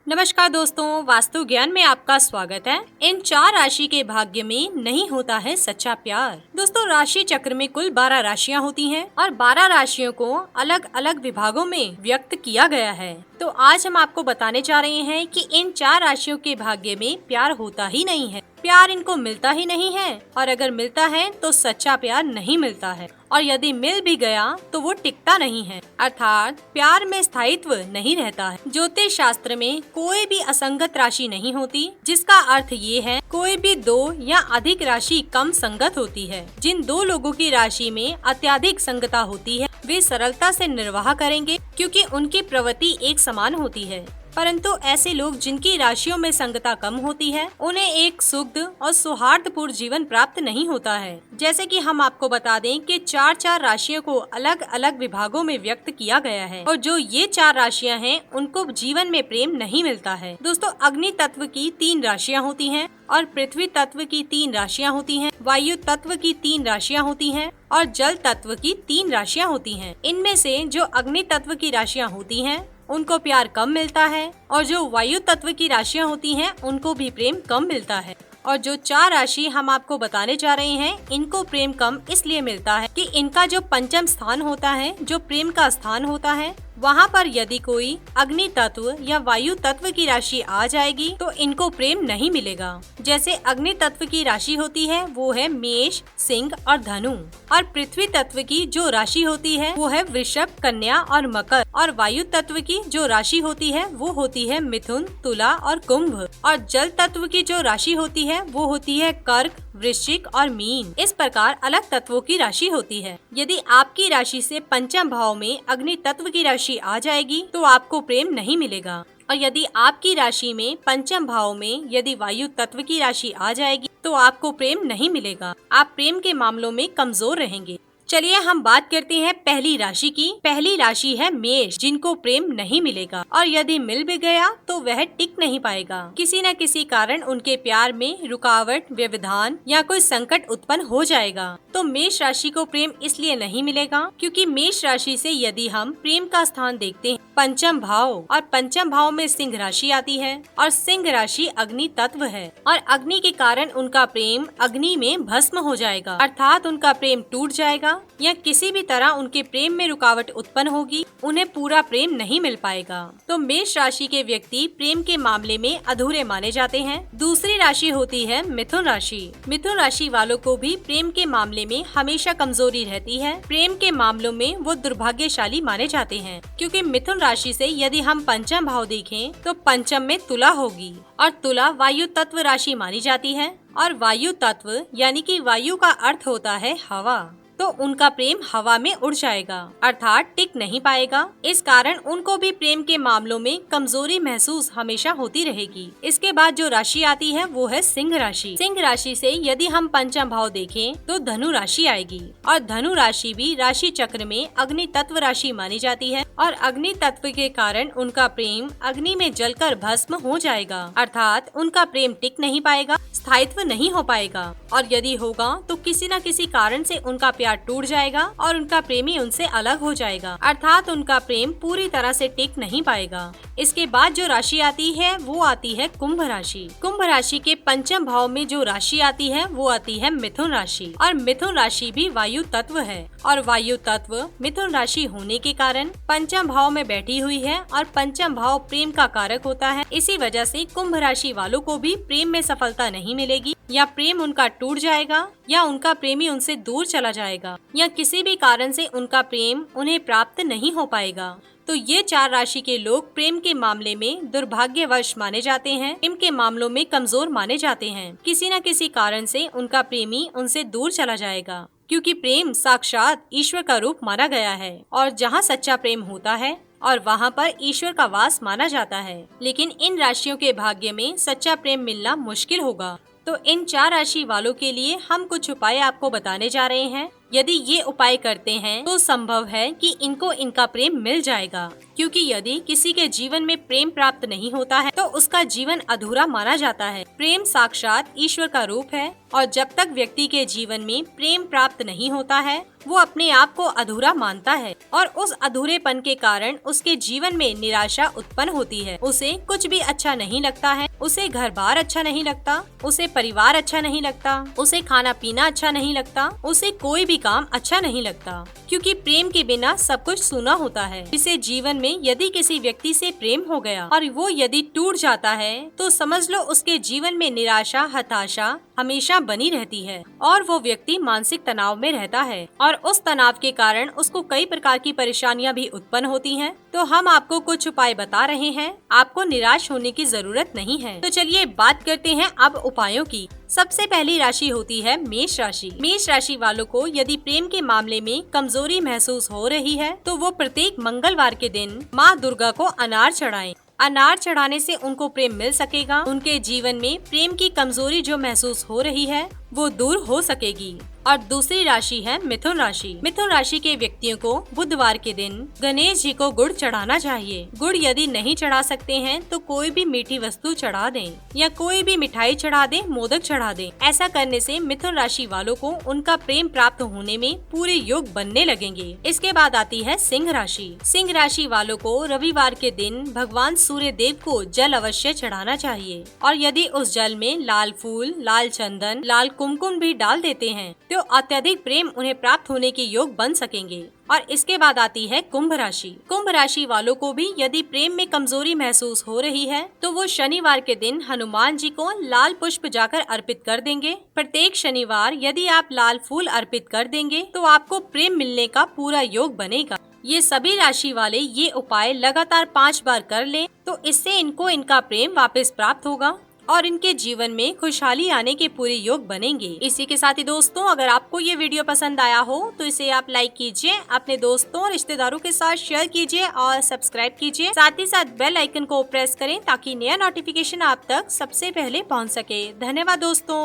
नमस्कार दोस्तों, वास्तु ज्ञान में आपका स्वागत है। इन 4 राशि के भाग्य में नहीं होता है सच्चा प्यार। दोस्तों, राशि चक्र में कुल 12 राशियां होती हैं और 12 राशियों को अलग अलग विभागों में व्यक्त किया गया है। तो आज हम आपको बताने जा रहे हैं कि इन 4 राशियों के भाग्य में प्यार होता ही नहीं है, प्यार इनको मिलता ही नहीं है, और अगर मिलता है तो सच्चा प्यार नहीं मिलता है, और यदि मिल भी गया तो वो टिकता नहीं है, अर्थात प्यार में स्थायित्व नहीं रहता है। ज्योतिष शास्त्र में कोई भी असंगत राशि नहीं होती, जिसका अर्थ ये है कोई भी 2 या अधिक राशि कम संगत होती है। जिन 2 लोगों की राशि में अत्यधिक संगता होती है वे सरलता से निर्वाह करेंगे, क्योंकि उनकी प्रवृत्ति एक समान होती है। परंतु ऐसे लोग जिनकी राशियों में संगता कम होती है उन्हें एक शुद्ध और सौहार्दपूर्ण जीवन प्राप्त नहीं होता है। जैसे कि हम आपको बता दें कि 4 राशियों को अलग अलग विभागों में व्यक्त किया गया है, और जो ये 4 राशियां हैं उनको जीवन में प्रेम नहीं मिलता है। दोस्तों, अग्नि तत्व की 3 राशियां होती हैं और पृथ्वी तत्व की 3 राशियां होती हैं, वायु तत्व की 3 राशियां होती हैं और जल तत्व की 3 राशियां होती हैं। इनमें से जो अग्नि तत्व की राशियां होती हैं उनको प्यार कम मिलता है, और जो वायु तत्व की राशियां होती हैं उनको भी प्रेम कम मिलता है। और जो 4 राशि हम आपको बताने जा रहे हैं इनको प्रेम कम इसलिए मिलता है कि इनका जो पंचम स्थान होता है, जो प्रेम का स्थान होता है, वहाँ पर यदि कोई अग्नि तत्व या वायु तत्व की राशि आ जाएगी तो इनको प्रेम नहीं मिलेगा। जैसे अग्नि तत्व की राशि होती है वो है मेष, सिंह और धनु, और पृथ्वी तत्व की जो राशि होती है वो है वृषभ, कन्या और मकर, और वायु तत्व की जो राशि होती है वो होती है मिथुन, तुला और कुंभ, और जल तत्व की जो राशि होती है वो होती है कर्क, वृश्चिक और मीन। इस प्रकार अलग तत्वों की राशि होती है। यदि आपकी राशि से पंचम भाव में अग्नि तत्व की राशि आ जाएगी तो आपको प्रेम नहीं मिलेगा, और यदि आपकी राशि में पंचम भाव में यदि वायु तत्व की राशि आ जाएगी तो आपको प्रेम नहीं मिलेगा। आप प्रेम के मामलों में कमजोर रहेंगे। चलिए हम बात करते हैं पहली राशि की। पहली राशि है मेष, जिनको प्रेम नहीं मिलेगा, और यदि मिल भी गया तो वह टिक नहीं पाएगा। किसी न किसी कारण उनके प्यार में रुकावट, व्यवधान या कोई संकट उत्पन्न हो जाएगा। तो मेष राशि को प्रेम इसलिए नहीं मिलेगा क्योंकि मेष राशि से यदि हम प्रेम का स्थान देखते हैं पंचम भाव, और पंचम भाव में सिंह राशि आती है, और सिंह राशि अग्नि तत्व है, और अग्नि के कारण उनका प्रेम अग्नि में भस्म हो जाएगा, अर्थात उनका प्रेम टूट जाएगा, या किसी भी तरह उनके प्रेम में रुकावट उत्पन्न होगी, उन्हें पूरा प्रेम नहीं मिल पाएगा। तो मेष राशि के व्यक्ति प्रेम के मामले में अधूरे माने जाते हैं। दूसरी राशि होती है मिथुन राशि। मिथुन राशि वालों को भी प्रेम के मामले में हमेशा कमजोरी रहती है। प्रेम के मामलों में वो दुर्भाग्यशाली माने जाते हैं, क्योंकि मिथुन राशि से यदि हम पंचम भाव देखें तो पंचम में तुला होगी, और तुला वायु तत्व राशि मानी जाती है, और वायु तत्व यानी कि वायु का अर्थ होता है हवा, तो उनका प्रेम हवा में उड़ जाएगा, अर्थात टिक नहीं पाएगा। इस कारण उनको भी प्रेम के मामलों में कमजोरी महसूस हमेशा होती रहेगी। इसके बाद जो राशि आती है वो है सिंह राशि। सिंह राशि से यदि हम पंचम भाव देखें तो धनु राशि आएगी, और धनु राशि भी राशि चक्र में अग्नि तत्व राशि मानी जाती है, और अग्नि तत्व के कारण उनका प्रेम अग्नि में जलकर भस्म हो जाएगा, अर्थात उनका प्रेम टिक नहीं पाएगा, स्थायित्व नहीं हो पाएगा, और यदि होगा तो किसी न किसी कारण से उनका प्यार टूट जाएगा और उनका प्रेमी उनसे अलग हो जाएगा, अर्थात उनका प्रेम पूरी तरह से टिक नहीं पाएगा। इसके बाद जो राशि आती है वो आती है कुंभ राशि। कुंभ राशि के पंचम भाव में जो राशि आती है वो आती है मिथुन राशि, और मिथुन राशि भी वायु तत्व है, और वायु तत्व मिथुन राशि होने के कारण पंचम भाव में बैठी हुई है, और पंचम भाव प्रेम का कारक होता है। इसी वजह से कुंभ राशि वालों को भी प्रेम में सफलता नहीं मिलेगी, या प्रेम उनका टूट जाएगा, या उनका प्रेमी उनसे दूर चला जाएगा, या किसी भी कारण से उनका प्रेम उन्हें प्राप्त नहीं हो पाएगा। तो ये 4 राशि के लोग प्रेम के मामले में दुर्भाग्यवश माने जाते हैं, प्रेम के मामलों में कमजोर माने जाते हैं। किसी न किसी कारण से उनका प्रेमी उनसे दूर चला जाएगा, क्योंकि प्रेम साक्षात ईश्वर का रूप माना गया है, और जहाँ सच्चा प्रेम होता है और वहाँ पर ईश्वर का वास माना जाता है। लेकिन इन राशियों के भाग्य में सच्चा प्रेम मिलना मुश्किल होगा। तो इन 4 राशि वालों के लिए हम कुछ उपाय आपको बताने जा रहे हैं। यदि ये उपाय करते हैं तो संभव है कि इनको इनका प्रेम मिल जाएगा, क्योंकि यदि किसी के जीवन में प्रेम प्राप्त नहीं होता है तो उसका जीवन अधूरा माना जाता है। प्रेम साक्षात ईश्वर का रूप है और जब तक व्यक्ति के जीवन में प्रेम प्राप्त नहीं होता है वो अपने आप को अधूरा मानता है और उस अधूरेपन के कारण उसके जीवन में निराशा उत्पन्न होती है। उसे कुछ भी अच्छा नहीं लगता है, उसे घर बार अच्छा नहीं लगता, उसे परिवार अच्छा नहीं लगता, उसे खाना पीना अच्छा नहीं लगता, उसे कोई भी काम अच्छा नहीं लगता, क्योंकि प्रेम के बिना सब कुछ सूना होता है। इसे जीवन में यदि किसी व्यक्ति से प्रेम हो गया और वो यदि टूट जाता है तो समझ लो उसके जीवन में निराशा, हताशा हमेशा बनी रहती है और वो व्यक्ति मानसिक तनाव में रहता है और उस तनाव के कारण उसको कई प्रकार की परेशानियां भी उत्पन्न होती हैं। तो हम आपको कुछ उपाय बता रहे हैं, आपको निराश होने की जरूरत नहीं है। तो चलिए बात करते हैं अब उपायों की। सबसे पहली राशि होती है मेष राशि। मेष राशि वालों को यदि प्रेम के मामले में कमजोरी महसूस हो रही है तो वो प्रत्येक मंगलवार के दिन माँ दुर्गा को अनार चढ़ाएं। अनार चढ़ाने से उनको प्रेम मिल सकेगा। उनके जीवन में प्रेम की कमजोरी जो महसूस हो रही है वो दूर हो सकेगी। और दूसरी राशि है मिथुन राशि। मिथुन राशि के व्यक्तियों को बुधवार के दिन गणेश जी को गुड़ चढ़ाना चाहिए। गुड़ यदि नहीं चढ़ा सकते हैं तो कोई भी मीठी वस्तु चढ़ा दें या कोई भी मिठाई चढ़ा दें, मोदक चढ़ा दें। ऐसा करने से मिथुन राशि वालों को उनका प्रेम प्राप्त होने में पूरे योग बनने लगेंगे। इसके बाद आती है सिंह राशि। सिंह राशि वालों को रविवार के दिन भगवान सूर्य देव को जल अवश्य चढ़ाना चाहिए और यदि उस जल में लाल फूल, लाल चंदन, लाल कुमकुम भी डाल देते हैं तो अत्यधिक प्रेम उन्हें प्राप्त होने के योग बन सकेंगे। और इसके बाद आती है कुंभ राशि। कुंभ राशि वालों को भी यदि प्रेम में कमजोरी महसूस हो रही है तो वो शनिवार के दिन हनुमान जी को लाल पुष्प जाकर अर्पित कर देंगे। प्रत्येक शनिवार यदि आप लाल फूल अर्पित कर देंगे तो आपको प्रेम मिलने का पूरा योग बनेगा। ये सभी राशि वाले ये उपाय लगातार 5 बार कर लें तो इससे इनको इनका प्रेम वापस प्राप्त होगा और इनके जीवन में खुशहाली आने के पूरे योग बनेंगे। इसी के साथ ही दोस्तों, अगर आपको ये वीडियो पसंद आया हो तो इसे आप लाइक कीजिए, अपने दोस्तों और रिश्तेदारों के साथ शेयर कीजिए और सब्सक्राइब कीजिए। साथ ही साथ बेल आइकन को प्रेस करें ताकि नया नोटिफिकेशन आप तक सबसे पहले पहुंच सके। धन्यवाद दोस्तों।